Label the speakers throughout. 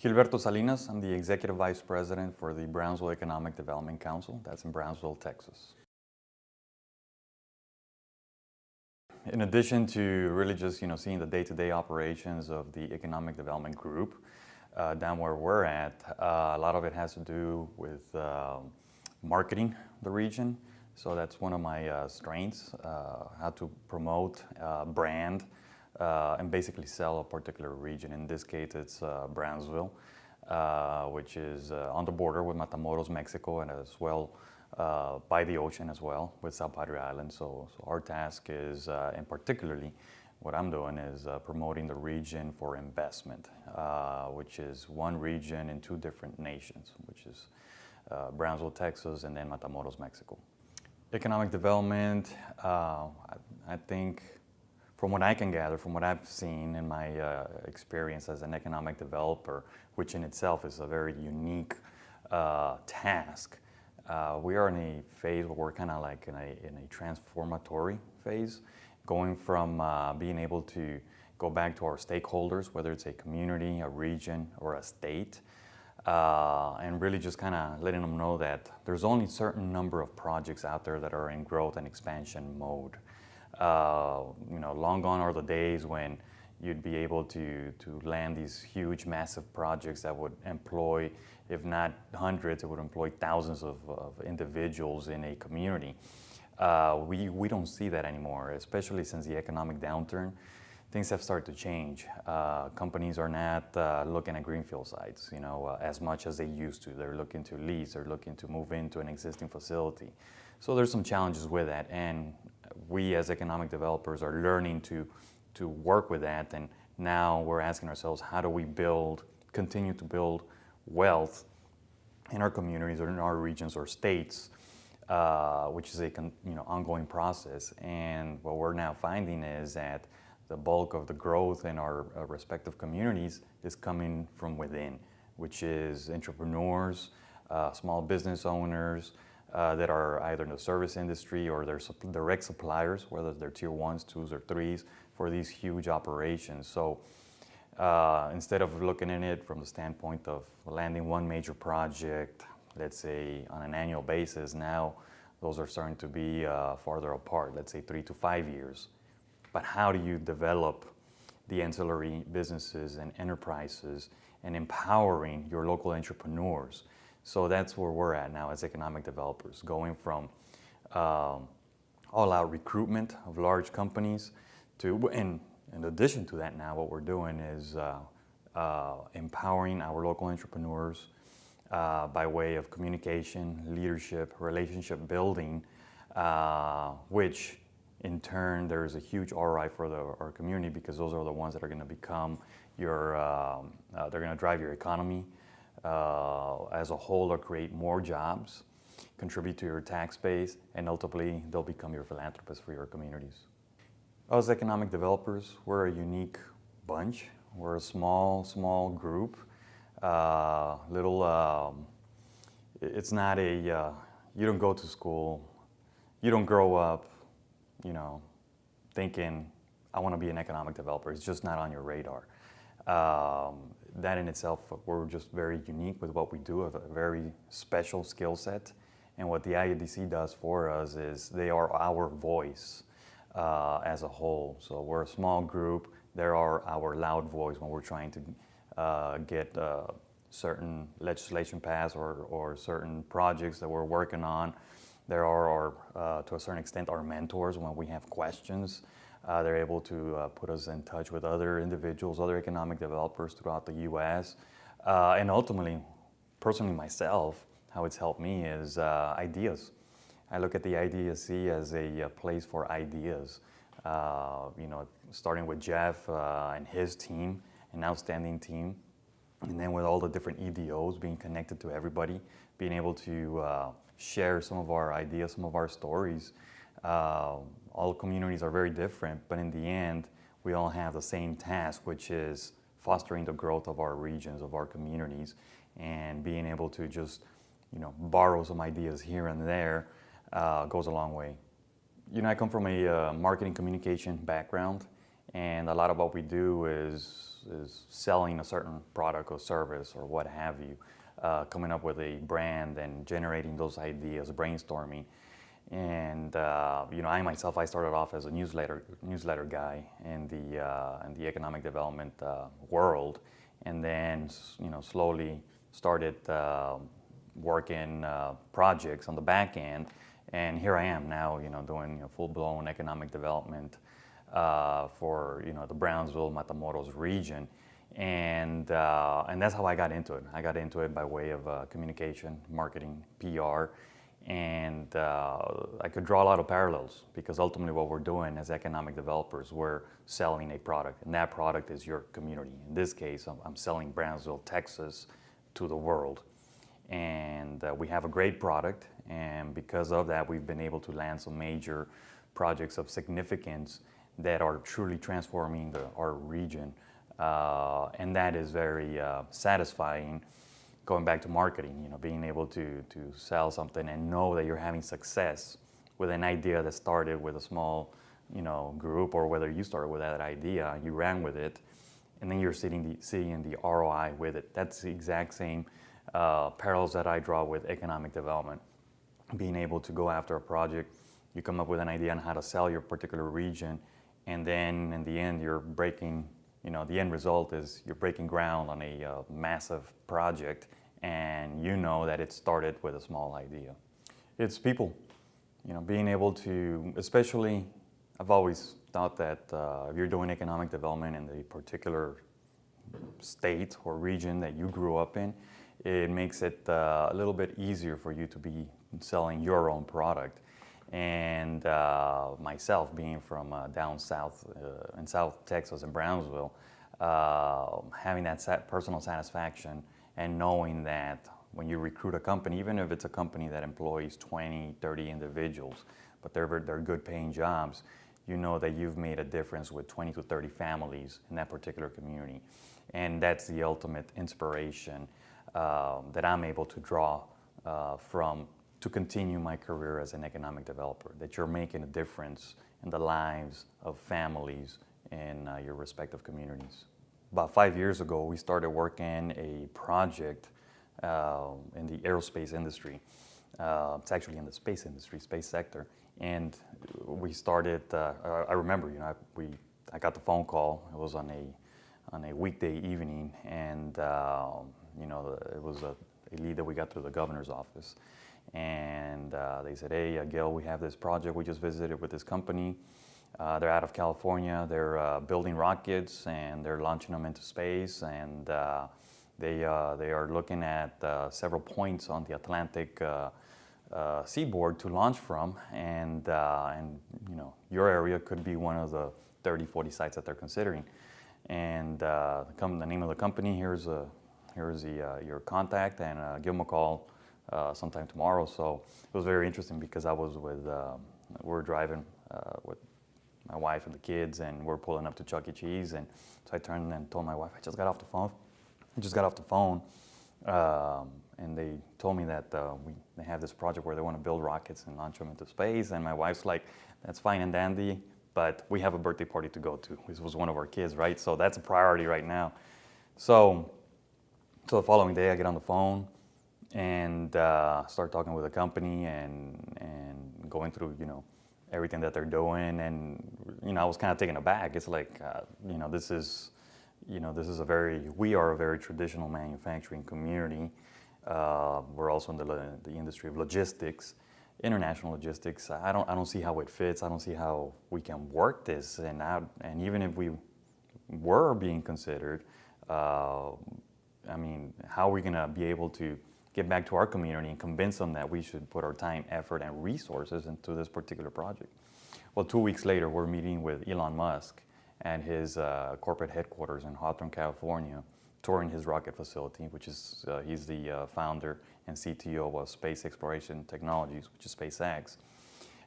Speaker 1: Gilberto Salinas, I'm the Executive Vice President for the Brownsville Economic Development Council. That's in Brownsville, Texas. In addition to really just seeing the day-to-day operations of the Economic Development Group, down where we're at, a lot of it has to do with marketing the region. So that's one of my strengths, how to promote, brand, and basically sell a particular region. In this case, it's Brownsville, which is on the border with Matamoros, Mexico, and as well by the ocean as well with South Padre Island. So our task is, and particularly what I'm doing is promoting the region for investment, which is one region in two different nations, which is Brownsville, Texas, and then Matamoros, Mexico. Economic development, I think, from what I can gather, from what I've seen in my experience as an economic developer, which in itself is a very unique task, we are in a phase where we're kind of like in a transformatory phase, going from being able to go back to our stakeholders, whether it's a community, a region, or a state, and really just kind of letting them know that there's only a certain number of projects out there that are in growth and expansion mode. Long gone are the days when you'd be able to land these huge, massive projects that would employ, if not hundreds, it would employ thousands of individuals in a community. We don't see that anymore, especially since the economic downturn. Things have started to change. Companies are not looking at greenfield sites, as much as they used to. They're looking to lease, they're looking to move into an existing facility. So there's some challenges with that, and we as economic developers are learning to work with that, and now we're asking ourselves, how do we continue to build wealth in our communities or in our regions or states, which is a ongoing process. And what we're now finding is that the bulk of the growth in our respective communities is coming from within, which is entrepreneurs, small business owners that are either in the service industry or they're direct suppliers, whether they're tier 1s, 2s, or 3s for these huge operations. So instead of looking at it from the standpoint of landing one major project, let's say on an annual basis, now those are starting to be farther apart, let's say 3 to 5 years. But how do you develop the ancillary businesses and enterprises and empowering your local entrepreneurs? So that's where we're at now as economic developers, going from all-out recruitment of large companies to, and in addition to that now, what we're doing is empowering our local entrepreneurs by way of communication, leadership, relationship building, which in turn, there's a huge ROI for our community, because those are the ones that are going to become your, they're going to drive your economy as a whole, or create more jobs, contribute to your tax base, and ultimately they'll become your philanthropists for your communities. Us economic developers, we're a unique bunch. We're a small group. It's not a, you don't go to school, you don't grow up, thinking, I want to be an economic developer. It's just not on your radar. That in itself, we're just very unique with what we do, a very special skill set. And what the IADC does for us is they are our voice as a whole. So we're a small group. They are our loud voice when we're trying to get certain legislation passed or certain projects that we're working on. There are, to a certain extent, our mentors when we have questions. They're able to put us in touch with other individuals, other economic developers throughout the U.S. And ultimately, personally myself, how it's helped me is ideas. I look at the IDSC as a place for ideas. Starting with Jeff and his team, an outstanding team. And then with all the different EDOs, being connected to everybody, being able to share some of our ideas, some of our stories. All communities are very different, but in the end, we all have the same task, which is fostering the growth of our regions, of our communities, and being able to just, borrow some ideas here and there goes a long way. I come from a marketing communication background, And a lot of what we do is selling a certain product or service or what have you, coming up with a brand and generating those ideas, brainstorming. And I myself, I started off as a newsletter guy in the economic development world, and then slowly started working projects on the back end. And here I am now, doing full-blown economic development for the Brownsville, Matamoros region, and that's how I got into it. I got into it by way of communication, marketing, PR, and I could draw a lot of parallels because ultimately what we're doing as economic developers, we're selling a product, and that product is your community. In this case, I'm selling Brownsville, Texas, to the world, and we have a great product, and because of that, we've been able to land some major projects of significance that are truly transforming our region, and that is very satisfying. Going back to marketing, being able to sell something and know that you're having success with an idea that started with a small, group, or whether you started with that idea, you ran with it, and then you're seeing the ROI with it. That's the exact same parallels that I draw with economic development. Being able to go after a project, you come up with an idea on how to sell your particular region, and then in the end, you're breaking, the end result is you're breaking ground on a massive project, and you know that it started with a small idea. It's people, being able to, especially, I've always thought that if you're doing economic development in the particular state or region that you grew up in, it makes it a little bit easier for you to be selling your own product. And myself, being from down south in South Texas, in Brownsville, having that personal satisfaction and knowing that when you recruit a company, even if it's a company that employs 20, 30 individuals, but they're good paying jobs, you know that you've made a difference with 20 to 30 families in that particular community. And that's the ultimate inspiration that I'm able to draw from to continue my career as an economic developer, that you're making a difference in the lives of families in your respective communities. About 5 years ago, we started working a project in the aerospace industry. It's actually in the space industry, space sector. And we started, I remember, I got the phone call. It was on a weekday evening, and it was a lead that we got through the governor's office. And they said, hey, Gil, we have this project we just visited with this company. They're out of California. They're building rockets, and they're launching them into space. And they are looking at several points on the Atlantic seaboard to launch from. And your area could be one of the 30, 40 sites that they're considering. And the name of the company, here's your contact, and give them a call sometime tomorrow. So it was very interesting because I was we're driving with my wife and the kids, and we're pulling up to Chuck E. Cheese, and so I turned and told my wife, I just got off the phone, and they told me that they have this project where they want to build rockets and launch them into space, and my wife's like, that's fine and dandy, but we have a birthday party to go to. This was one of our kids, right? So that's a priority right now. So the following day, I get on the phone and start talking with the company and going through, everything that they're doing. And, I was kind of taken aback. It's like, we are a very traditional manufacturing community. We're also in the industry of logistics, international logistics. I don't see how it fits. I don't see how we can work this. And even if we were being considered, how are we going to be able to get back to our community and convince them that we should put our time, effort, and resources into this particular project? Well, 2 weeks later, we're meeting with Elon Musk at his corporate headquarters in Hawthorne, California, touring his rocket facility, which is, he's the founder and CTO of Space Exploration Technologies, which is SpaceX.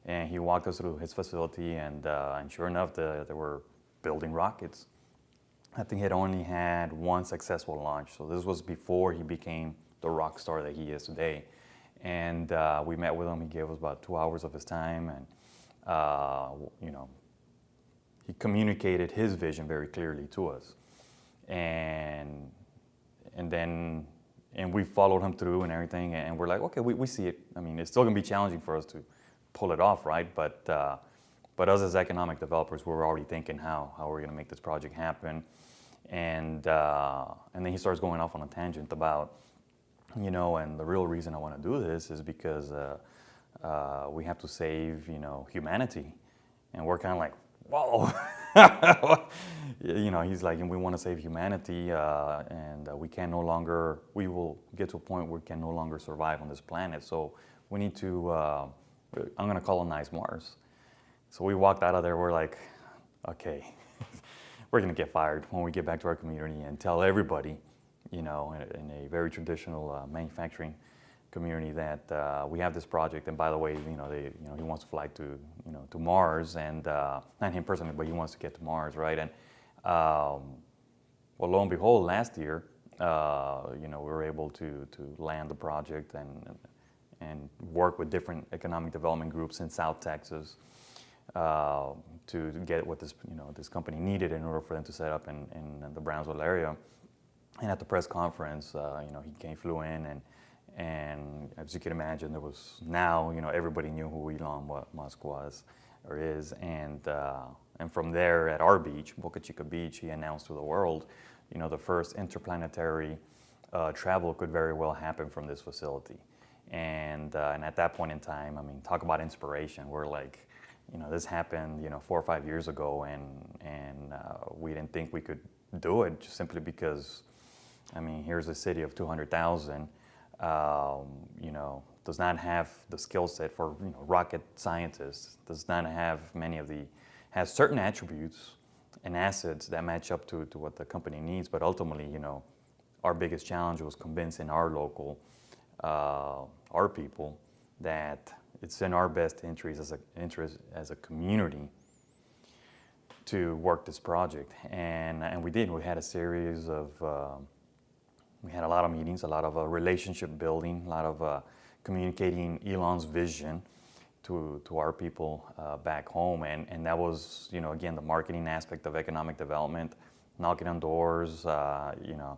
Speaker 1: And he walked us through his facility, and sure enough, they were building rockets. I think he had only had one successful launch, so this was before he became the rock star that he is today. And we met with him. He gave us about 2 hours of his time, and he communicated his vision very clearly to us, and then we followed him through and everything, and we're like, okay, we see it. I mean, it's still gonna be challenging for us to pull it off, right? But us as economic developers, we were already thinking how we're gonna make this project happen, and then he starts going off on a tangent about, you know, and the real reason I want to do this is because we have to save, you know, humanity, and we're kind of like, whoa. You know, he's like, and we want to save humanity, and we will get to a point where we can no longer survive on this planet. So we need to, I'm going to colonize Mars. So we walked out of there, we're like, okay, we're going to get fired when we get back to our community and tell everybody, you know, in a very traditional manufacturing community that we have this project, and by the way, you know, he wants to fly to, you know, to Mars, and not him personally, but he wants to get to Mars, right? And well, lo and behold, last year, you know, we were able to land the project and work with different economic development groups in South Texas to get what this, you know, this company needed in order for them to set up in the Brownsville area. And at the press conference, you know, he flew in, and as you can imagine, there was now, you know, everybody knew who Elon Musk was or is, and from there at our beach, Boca Chica Beach, he announced to the world, you know, the first interplanetary travel could very well happen from this facility, and at that point in time, I mean, talk about inspiration. We're like, you know, this happened, you know, 4 or 5 years ago, and we didn't think we could do it just simply because, I mean, here's a city of 200,000, you know, does not have the skill set for, you know, rocket scientists, does not have has certain attributes and assets that match up to what the company needs, but ultimately, you know, our biggest challenge was convincing our local, our people, that it's in our best interest as a community to work this project, and we did. We had a series of we had a lot of meetings, a lot of relationship building, a lot of communicating Elon's vision to our people back home, and that was, you know, again, the marketing aspect of economic development, knocking on doors, you know,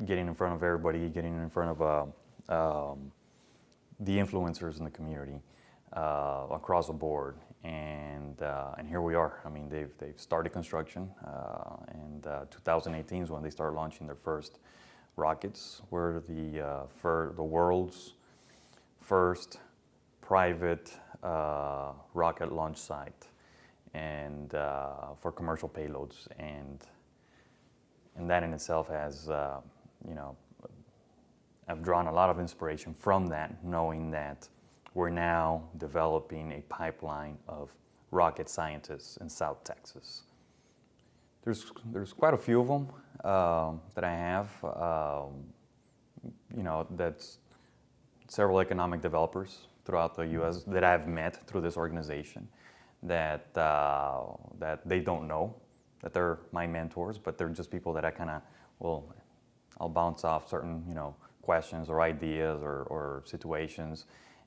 Speaker 1: getting in front of everybody, getting in front of the influencers in the community across the board, and here we are. I mean, they've started construction, and 2018 is when they start launching their first rockets. We're the world's first private rocket launch site, and for commercial payloads, and that in itself has, you know, I've drawn a lot of inspiration from that, knowing that we're now developing a pipeline of rocket scientists in South Texas. There's quite a few of them that I have. You know, that's several economic developers throughout the U.S. that I've met through this organization that they don't know that they're my mentors, but they're just people that I kind of, well, I'll bounce off certain, you know, questions or ideas or situations,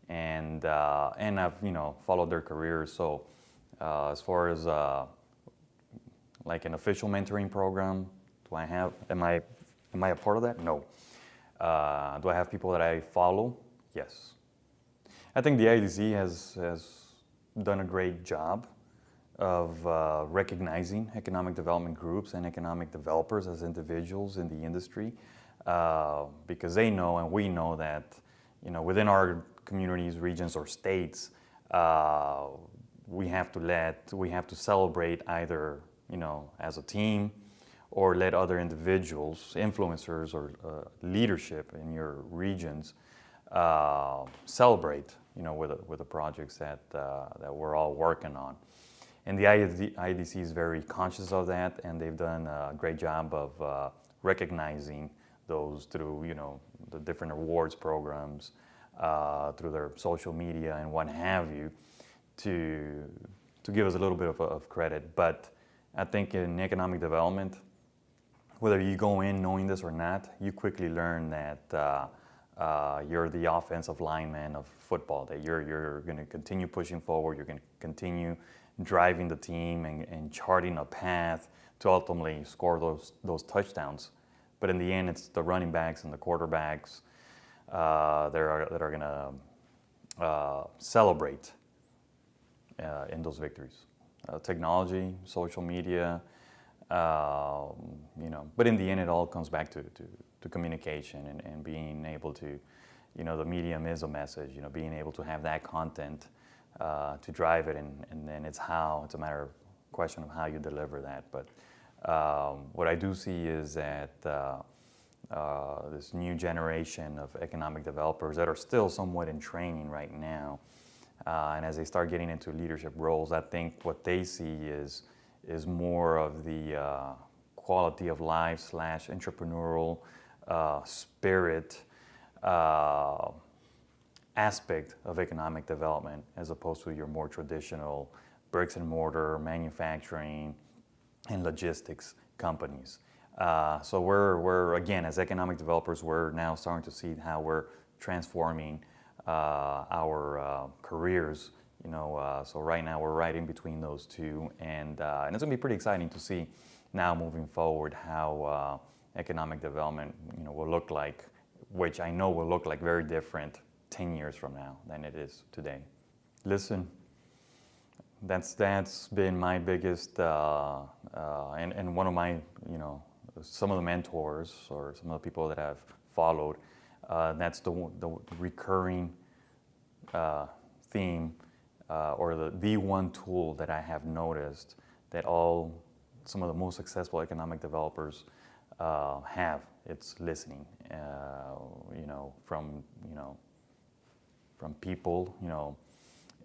Speaker 1: and I've, you know, followed their careers. So as far as like an official mentoring program, am I a part of that? No. Do I have people that I follow? Yes. I think the IDC has done a great job of recognizing economic development groups and economic developers as individuals in the industry, because they know and we know that, you know, within our communities, regions, or states, we have to celebrate either, you know, as a team, or let other individuals, influencers, or leadership in your regions celebrate, you know, with the projects that we're all working on. And the IDC is very conscious of that, and they've done a great job of recognizing those through, you know, the different awards programs, through their social media and what have you, to give us a little bit of credit. But I think in economic development, whether you go in knowing this or not, you quickly learn that you're the offensive lineman of football, that you're going to continue pushing forward, you're going to continue driving the team and charting a path to ultimately score those touchdowns. But in the end, it's the running backs and the quarterbacks that are going to celebrate in those victories. Technology, social media, but in the end, it all comes back to communication and being able to, the medium is a message, being able to have that content to drive it, and then it's a question of how you deliver that. But what I do see is that this new generation of economic developers that are still somewhat in training right now, and as they start getting into leadership roles, I think what they see is more of the quality of life / entrepreneurial spirit aspect of economic development, as opposed to your more traditional bricks and mortar manufacturing and logistics companies. So we're again, as economic developers, we're now starting to see how we're transforming our careers. So right now we're right in between those two, and it's going to be pretty exciting to see now moving forward how economic development will look like, which I know will look like very different 10 years from now than it is today. Listen, that's been my biggest and one of my some of the mentors or some of the people that I've followed. That's the recurring theme or the one tool that I have noticed that some of the most successful economic developers have. It's listening. From people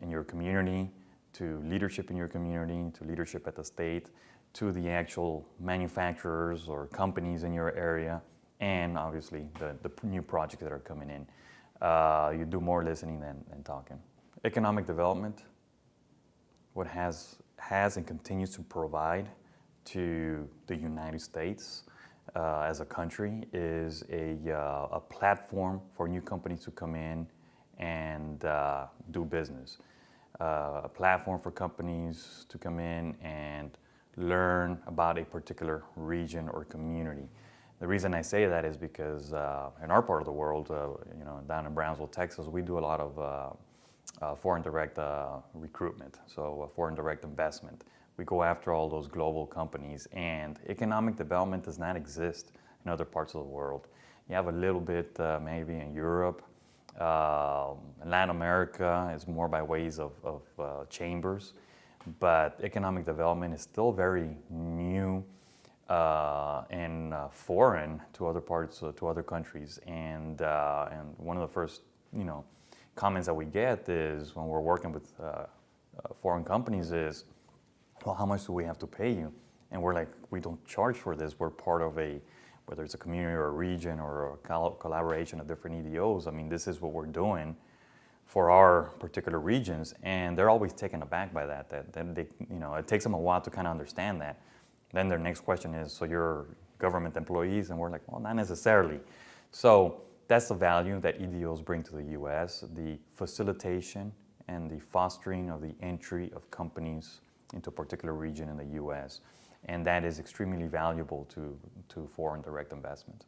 Speaker 1: in your community, to leadership in your community, to leadership at the state, to the actual manufacturers or companies in your area, and obviously the new projects that are coming in. You do more listening than talking. Economic development, what has and continues to provide to the United States as a country is a platform for new companies to come in and do business. A platform for companies to come in and learn about a particular region or community. The reason I say that is because in our part of the world, down in Brownsville, Texas, we do a lot of foreign direct recruitment, so foreign direct investment. We go after all those global companies, and economic development does not exist in other parts of the world. You have a little bit maybe in Europe. Latin America is more by ways of chambers, but economic development is still very new and foreign to other parts, to other countries. And one of the first, comments that we get is when we're working with foreign companies is, well, how much do we have to pay you? And we're like, we don't charge for this. We're part of whether it's a community or a region or a collaboration of different EDOs. I mean, this is what we're doing for our particular regions, and they're always taken aback by that. That they, it takes them a while to kind of understand that. Then their next question is, so you're government employees? And we're like, well, not necessarily. So that's the value that EDOs bring to the U.S., the facilitation and the fostering of the entry of companies into a particular region in the U.S., and that is extremely valuable to foreign direct investment.